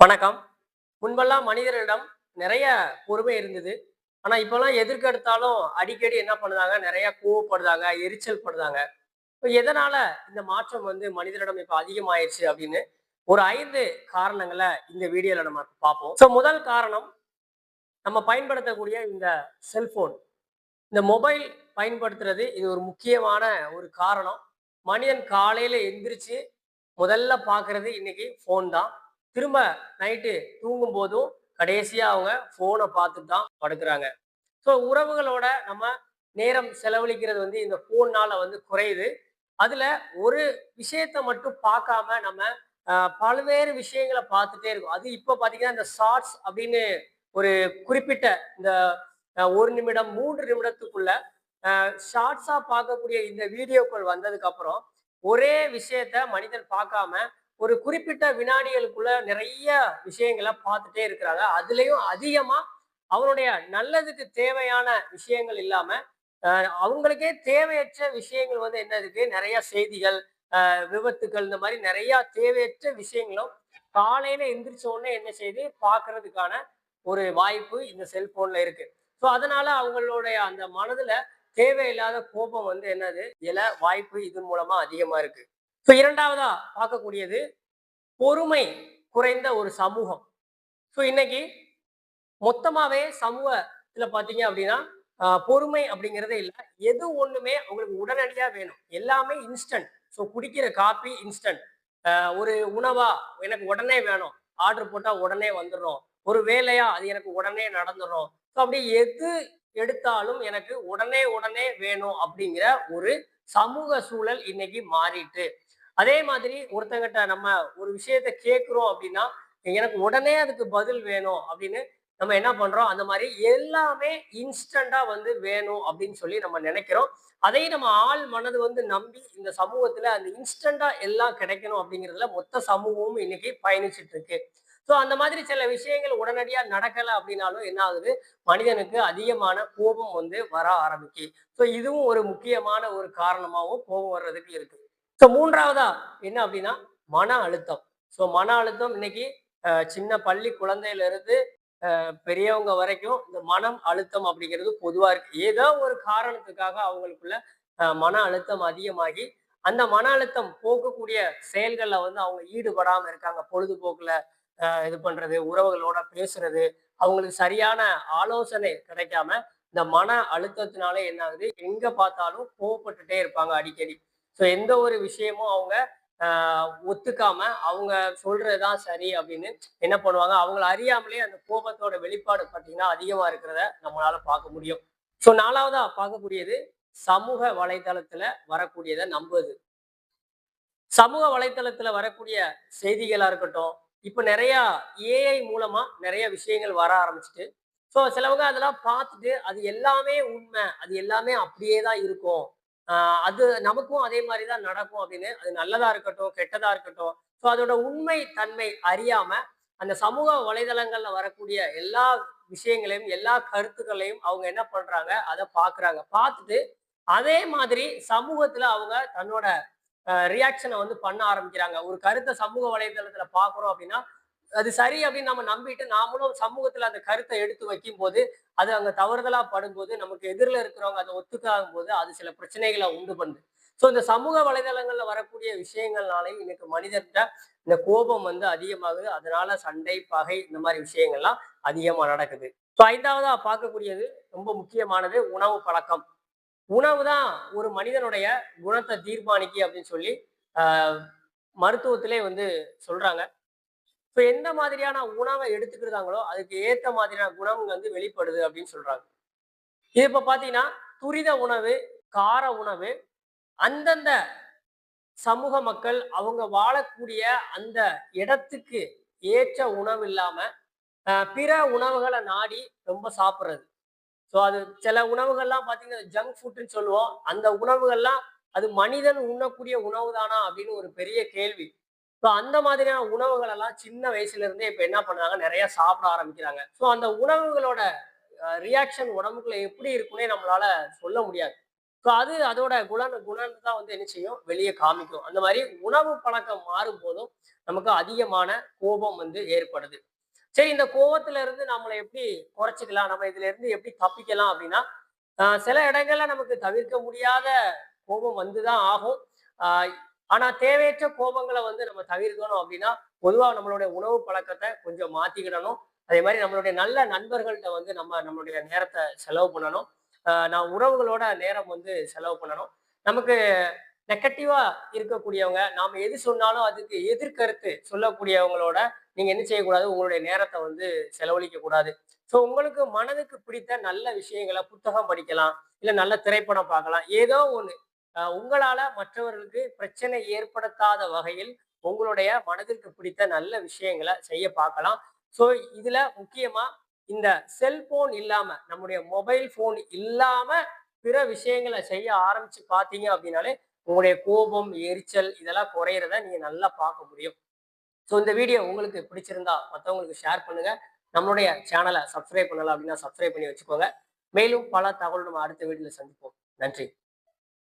வணக்கம். முன்பெல்லாம் மனிதர்களிடம் நிறைய பொறுமை இருந்தது. ஆனா, இப்பல்லாம் எதற்கு எடுத்தாலும் அடிக்கடி என்ன பண்ணுதாங்க, நிறைய கோவப்படுதாங்க, எரிச்சல் படுதாங்க. இப்ப எதனால இந்த மாற்றம் மனிதரிடம் இப்ப அதிகமாயிருச்சு அப்படின்னு ஒரு 5 காரணங்கள இந்த வீடியோல நம்ம பார்ப்போம். முதல் காரணம் நம்ம பயன்படுத்தக்கூடிய இந்த செல்போன். இந்த மொபைல் பயன்படுத்துறது இது ஒரு முக்கியமான ஒரு காரணம். மனிதன் காலையில எந்திரிச்சு முதல்ல பார்க்கறது இன்னைக்கு ஃபோன் தான். திரும்ப நைட்டு தூங்கும்போதும் கடைசியா அவங்க ஃபோன பார்த்துட்டு தான் படுக்குறாங்க. உறவுகளோட நம்ம நேரம் செலவழிக்கிறது இந்த ஃபோன்னால குறையுது. அதுல ஒரு விஷயத்த மட்டும் பார்க்காம நம்ம பல்வேறு விஷயங்கள பார்த்துட்டே இருக்கோம். அது இப்ப பார்த்தீங்கன்னா, இந்த ஷார்ட்ஸ் அப்படின்னு ஒரு குறிப்பிட்ட இந்த 1 நிமிடம், 3 நிமிடத்துக்குள்ள ஷார்ட்ஸா பார்க்கக்கூடிய இந்த வீடியோக்கள் வந்ததுக்கு அப்புறம், ஒரே விஷயத்த மனிதன் பார்க்காம, ஒரு குறிப்பிட்ட வினாடிகளுக்குள்ள நிறைய விஷயங்கள பார்த்துட்டே இருக்கிறாங்க. அதுலயும் அதிகமா அவருடைய நல்லதுக்கு தேவையான விஷயங்கள் இல்லாம, அ அவங்களுக்கே தேவையற்ற விஷயங்கள் என்ன இருக்கு, நிறைய செய்திகள், விபத்துக்கள் இந்த மாரி நிறைய தேவையற்ற விஷயங்களும் காலையில எந்திரிச்ச உடனே என்ன செய்யுது, பார்க்கறதுக்கான ஒரு வாய்ப்பு இந்த செல்போன்ல இருக்கு. அதனால அவங்களுடைய அந்த மனதுல தேவையில்லாத கோபம் என்னது வாய்ப்பு இதன் மூலமா அதிகமா இருக்கு. இரண்டாவதா பார்க்கக்கூடியது பொறுமை குறைந்த ஒரு சமூகம். இன்னைக்கு மொத்தமாவே சமூகத்துல பாத்தீங்க அப்படின்னா பொறுமை அப்படிங்கிறதே இல்லை. எது ஒண்ணுமே உங்களுக்கு உடனடியா வேணும். எல்லாமே இன்ஸ்டன்ட். குடிக்கிற காபி இன்ஸ்டன்ட். ஒரு உணவா எனக்கு உடனே வேணும். ஆர்டர் போட்டா உடனே வந்துடும். ஒரு வேலையா அது எனக்கு உடனே நடந்துடும். அப்படி எது எடுத்தாலும் எனக்கு உடனே உடனே வேணும் அப்படிங்கிற ஒரு சமூக சூழல் இன்னைக்கு மாறிட்டு. அதே மாதிரி ஒருத்தங்கிட்ட நம்ம ஒரு விஷயத்த கேட்கிறோம் அப்படின்னா, எனக்கு உடனே அதுக்கு பதில் வேணும் அப்படின்னு நம்ம என்ன பண்றோம், அந்த மாதிரி எல்லாமே இன்ஸ்டண்டா வேணும் அப்படின்னு சொல்லி நம்ம நினைக்கிறோம். அதையும் நம்ம ஆள் மனது நம்பி இந்த சமூகத்துல அந்த இன்ஸ்டண்டா எல்லாம் கிடைக்கணும் அப்படிங்கிறதுல மொத்த சமூகமும் இன்னைக்கு பயணிச்சுட்டு இருக்கு. அந்த மாதிரி சில விஷயங்கள் உடனடியா நடக்கல அப்படின்னாலும் என்ன ஆகுது, மனிதனுக்கு அதிகமான கோபம் வர ஆரம்பிக்கு. இதுவும் ஒரு முக்கியமான ஒரு காரணமாவும் கோபம் வர்றதுக்கு இருக்கு. மூன்றாவதா என்ன அப்படின்னா மன அழுத்தம். மன அழுத்தம் இன்னைக்கு சின்ன பள்ளி குழந்தையில இருந்து பெரியவங்க வரைக்கும் இந்த மனம் அழுத்தம் அப்படிங்கிறது பொதுவா இருக்கு. ஏதோ ஒரு காரணத்துக்காக அவங்களுக்குள்ள மன அழுத்தம் அதிகமாகி அந்த மன அழுத்தம் போக்கக்கூடிய செயல்கள்ல அவங்க ஈடுபடாம இருக்காங்க. பொழுதுபோக்குல இது பண்றது, உறவுகளோட பேசுறது, அவங்களுக்கு சரியான ஆலோசனை கிடைக்காம இந்த மன அழுத்தத்தினால என்ன ஆகுது, எங்க பார்த்தாலும் கோவப்பட்டுட்டே இருப்பாங்க அடிக்கடி. எந்த ஒரு விஷயமும் அவங்க ஒத்துக்காம அவங்க சொல்றதுதான் சரி அப்படின்னு என்ன பண்ணுவாங்க, அவங்கள அறியாமலே அந்த கோபத்தோட வெளிப்பாடு பார்த்தீங்கன்னா அதிகமா இருக்கிறத நம்மளால பார்க்க முடியும். நாலாவதா பார்க்கக்கூடியது சமூக வலைதளத்துல வரக்கூடியதை நம்புவது. சமூக வலைதளத்துல வரக்கூடிய செய்திகளா இருக்கட்டும், இப்ப நிறைய ஏஐ மூலமா நிறைய விஷயங்கள் வர ஆரம்பிச்சுட்டு, சிலவங்க அதெல்லாம் பார்த்துட்டு அது எல்லாமே உண்மை, அது எல்லாமே அப்படியே தான் இருக்கும், அது நமக்கும் அதே மாதிரி தான் நடக்கும் அப்படின்னு, அது நல்லதா இருக்கட்டும் கெட்டதா இருக்கட்டும், அதோட உண்மை தன்மை அறியாம அந்த சமூக வலைதளங்கள்ல வரக்கூடிய எல்லா விஷயங்களையும் எல்லா கருத்துக்களையும் அவங்க என்ன பண்றாங்க, அதை பாக்குறாங்க. பார்த்துட்டு அதே மாதிரி சமூகத்துல அவங்க தன்னோட ரியாக்ஷனை பண்ண ஆரம்பிக்கிறாங்க. ஒரு கருத்தை சமூக வலைதளத்துல பாக்குறோம் அப்படின்னா, அது சரி அப்படின்னு நம்ம நம்பிட்டு நாமளும் சமூகத்துல அந்த கருத்தை எடுத்து வைக்கும் போது, அது அங்க தவறுதலா படும்போது, நமக்கு எதிரில இருக்கிறவங்க அதை ஒத்துக்காகும் போது அது சில பிரச்சனைகளை உண்டு பண்ணுது. இந்த சமூக வலைதளங்கள்ல வரக்கூடிய விஷயங்கள்னாலையும் இன்னைக்கு மனிதர்கிட்ட இந்த கோபம் அதிகமாகுது. அதனால சண்டை, பகை இந்த மாதிரி விஷயங்கள்லாம் அதிகமா நடக்குது. ஐந்தாவதா பார்க்கக்கூடியது ரொம்ப முக்கியமானது உணவு பழக்கம். உணவு தான் ஒரு மனிதனுடைய குணத்தை தீர்மானிக்கு அப்படின்னு சொல்லி ஆஹ் மருத்துவத்திலே சொல்றாங்க. எந்த மாதிரியான உணவை எடுத்துக்கிறாங்களோ அதுக்கு ஏத்த மாதிரியான குணம் வெளிப்படுது அப்படின்னு சொல்றாங்க. இது இப்ப பாத்தீங்கன்னா துரித உணவு, கார உணவு அந்தந்த சமூக மக்கள் அவங்க வாழக்கூடிய அந்த இடத்துக்கு ஏற்ற உணவு இல்லாம பிற உணவுகளை நாடி ரொம்ப சாப்பிடுறது. அது சில உணவுகள்லாம் பாத்தீங்கன்னா ஜங்க் ஃபுட்ன்னு சொல்லுவோம். அந்த உணவுகள்லாம் அது மனிதன் உண்ணக்கூடிய உணவு தானா அப்படின்னு ஒரு பெரிய கேள்வி. அந்த மாதிரியான உணவுகள் எல்லாம் சின்ன வயசுல இருந்தே இப்ப என்ன பண்றாங்க, நிறைய சாப்பிட ஆரம்பிக்கிறாங்க. அந்த உணவுகளோட ரியாக்ஷன் உடம்புக்குள்ள எப்படி இருக்குன்னே நம்மளால சொல்ல முடியாது. ஸோ அது அதோட குணம் தான் வந்து என்ன செய்யும்? வெளிய காமிக்கும். அந்த மாரி உணவு பழக்கம் மாறும்போதும், நமக்கு அதிகமான கோபம் வந்து ஏற்படுது. சரி இந்த கோவத்துல இருந்து நம்மள எப்படி குறைச்சுக்கலாம்? நம்ம இதுல இருந்து எப்படி தப்பிக்கலாம் அப்படின்னா, சில இடங்கள்ல நமக்கு தவிர்க்க முடியாத கோபம் வந்து தான் ஆகும். ஆ ஆனா தேவையற்ற கோபங்கள வந்து நம்ம தவிர்க்கணும் அப்படின்னா, பொதுவா நம்மளுடைய உணவு பழக்கத்த கொஞ்சம் மாத்திக்கிடணும். அதே மாரி நம்மளுடைய நல்ல நண்பர்கள்ட்ட வந்து நம்ம நம்மளுடைய நேரத்த செலவு பண்ணணும். நான் உறவுகளோட நேரம் வந்து செலவு பண்ணணும். நமக்கு நெகட்டிவா இருக்கக்கூடியவங்க, நாம எது சொன்னாலும் அதுக்கு எதிர்கருத்து சொல்லக்கூடியவங்களோட நீங்க என்ன செய்யக்கூடாது? உங்களுடைய நேரத்த வந்து செலவழிக்க கூடாது. ஸோ உங்களுக்கு மனதுக்கு பிடித்த நல்ல விஷயங்கள புத்தகம் படிக்கலாம். இல்ல நல்ல திரைப்படம் பார்க்கலாம். ஏதோ ஒண்ணு. உங்களால மற்றவர்களுக்கு பிரச்சனை ஏற்படுத்தாத வகையில் உங்களுடைய மனதிற்கு பிடித்த நல்ல விஷயங்கள செய்ய பார்க்கலாம். ஸோ இதுல முக்கியமா இந்த செல்போன் இல்லாம, நம்முடைய மொபைல் ஃபோன் இல்லாம பிற விஷயங்கள செய்ய ஆரம்பிச்சு பார்த்தீங்க அப்படின்னாலே, உங்களுடைய கோபம், எரிச்சல் இதெல்லாம் குறையிறத நீங்க நல்லா பார்க்க முடியும். ஸோ இந்த வீடியோ உங்களுக்கு பிடிச்சிருந்தா மத்தவங்களுக்கு ஷேர் பண்ணுங்க. நம்மளுடைய சேனல சப்ஸ்கிரைப் பண்ணல அப்படின்னா சப்ஸ்கிரைப் பண்ணி வச்சுக்கோங்க. மேலும் பல தகவல் நம்ம அடுத்த வீடியோல சந்திப்போம். நன்றி.